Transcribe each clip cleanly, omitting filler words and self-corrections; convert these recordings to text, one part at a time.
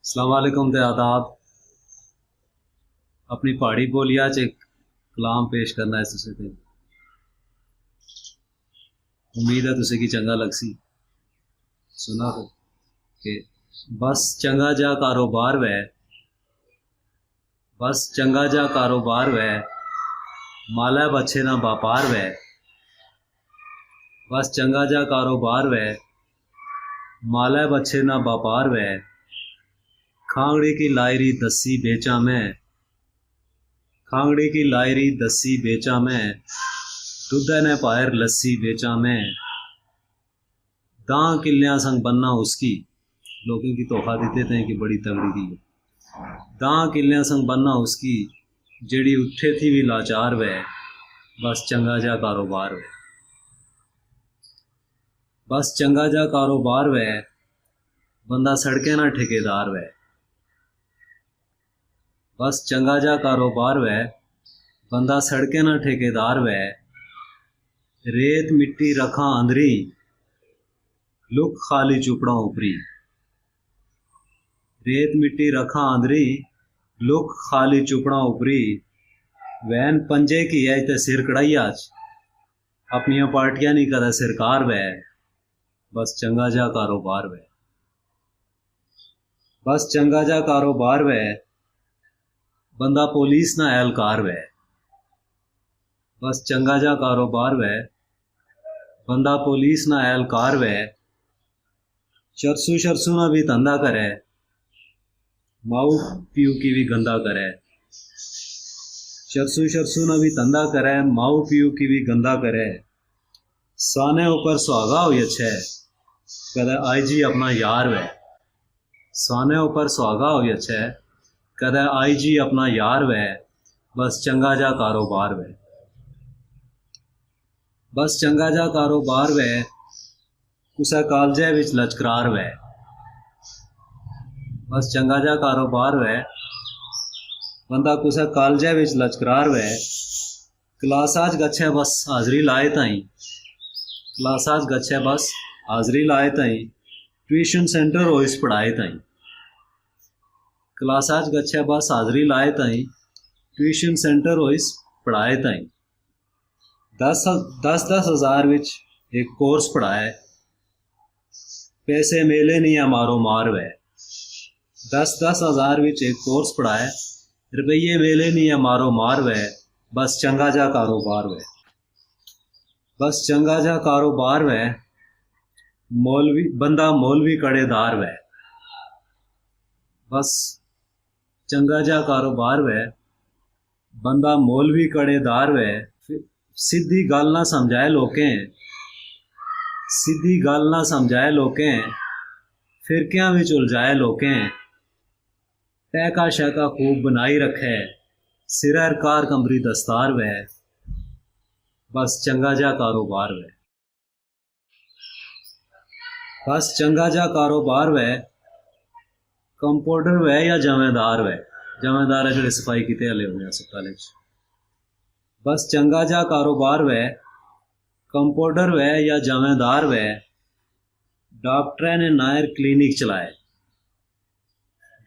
अस्सलाम वालेकुम ते आदाब। अपनी पहाड़ी बोलिया च एक कलाम पेश करना है तुसें ते उम्मीद है तुसें की चंगा लगसी। सुना तो कि बस चंगा जा कारोबार वै, बस चंगा जा कारोबार वै, मालै बच्छे ना व्यापार वै। बस चंगा जा कारोबार वै, मालै बच्छे ना व्यापार वै। खांगड़ी की लायरी दसी बेचा मैं, खांगड़ी की लायरी दसी बेचा मैं, दूध ने पायर लस्सी बेचा मैं। दां किलियां संग बनना उसकी, लोगों की तोहफा देते थे कि बड़ी तगड़ी थी। दां किलियां संग बनना उसकी, जेड़ी उठे थी भी लाचार वै। बस चंगा जा कारोबार वै, बस चंगा जा कारोबार वै, बंदा सड़के ना ठेकेदार वै। बस चंगा जा कारोबार वै, बंदा सड़के ना ठेकेदार वै। रेत मिट्टी रखा अंदरी, लुक खाली चुपड़ा ऊपरी। रेत मिट्टी रखा अंदरी, लुक खाली चुपड़ा ऊपरी। वैन पंजे की है ते सिर कढ़ाइया च, अपनिया पार्टियां नहीं कदा सरकार वै। बस चंगा जा कारोबार वै, बस चंगा जा कारोबार वै, बंदा पुलिस ना एहलकार वै। बस चंगा जा कारोबार वै, बंदा पुलिस ना एहलकार वै। चरसू शरसू ना भी धंधा करे, माऊ पीऊ की भी गंदा करे। चरसू शरसू ना भी धंधा करे, माऊ पीऊ की भी गंदा करे। साने ऊपर सुहागा हो छे, कदे आई जी अपना यार वै। साने ऊपर सुहागा हो छे, कदे आई जी अपना यार वै। बस चंगा जा कारोबार वै, बस चंगा जा कारोबार वै, कुसै कालजे विच लचकरार वै। बस चंगा जा कारोबार वै, बंदा कुसै कालजे विच लचकरार वै। क्लासा च गच्छे बस हाजरी लाए ताई, क्लासा च गच्छे बस हाजरी लाए ताई, ट्यूशन सेंटर हो इस पढ़ाए ताई। क्लासा च गच्छे बस हाजरी लाए ताई, ट्यूशन सेंटर हो इस पढ़ाए ताई। दस दस दस हजार विच एक कोर्स पढ़ाए, पैसे मेले नहीं मारो मार वै। दस दस हजार विच एक कोर्स पढ़ाए, रुपये मेले नहीं मारो मार वै। बस चंगा जा कारोबार वै, बस चंगा जा कारोबार वै, मौलवी बंदा मौलवी कड़ेदार वै। बस चंगा जा कारोबार वै, बंदा मौलवी कड़ेदार वै। सीधी गल ना समझाए लोकें, सीधी गल ना समझाए लोकें, फिरकियां विच उलझाए लोकें। टहका शहका खूब बनाई रखे, सिरर कार कमरी दस्तार वै। बस चंगा जा कारोबार वै, बस चंगा जा कारोबार वै, कंपाउंडर वै या जमेदार वै। जमेदार है जेह्ड़े सफाई कीते हले होने हस्पताल च। बस चंगा जा कारोबार वै, कंपाउंडर वै या जमेदार वै। डॉक्टर ने नायर क्लिनिक चलाए,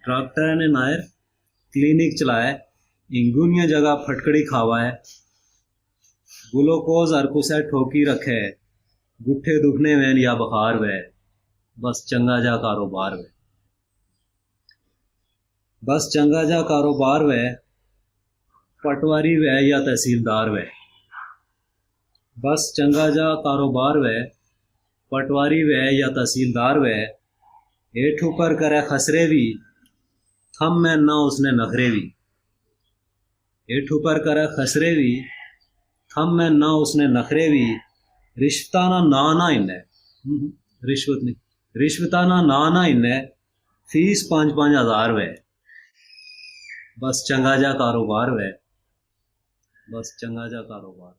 डॉक्टर ने नायर क्लिनिक चलाए। इंगुनिया जगह फटकड़ी खावाए, ग्लूकोज हर कुसै ठोकी रखे, गुठे दुखने वैन या बुखार वै। बस चंगा जा कारोबार वै, बस चंगा जा कारोबार वै, पटवारी वै या तहसीलदार वै। बस चंगा जा कारोबार वै, पटवारी वै या तहसीलदार वै। हेठ ऊपर करे खसरे भी, थम में ना उसने नखरे भी। हेठ ऊपर करे खसरे भी, थम में ना उसने नखरे भी। रिश्वताना ना ना इन्ने रिश्वत नहीं, रिश्वताना ना ना इन्ने, फीस 5-5 हजार वै। बस चंगा जा कारोबार वै, बस चंगा जा कारोबार।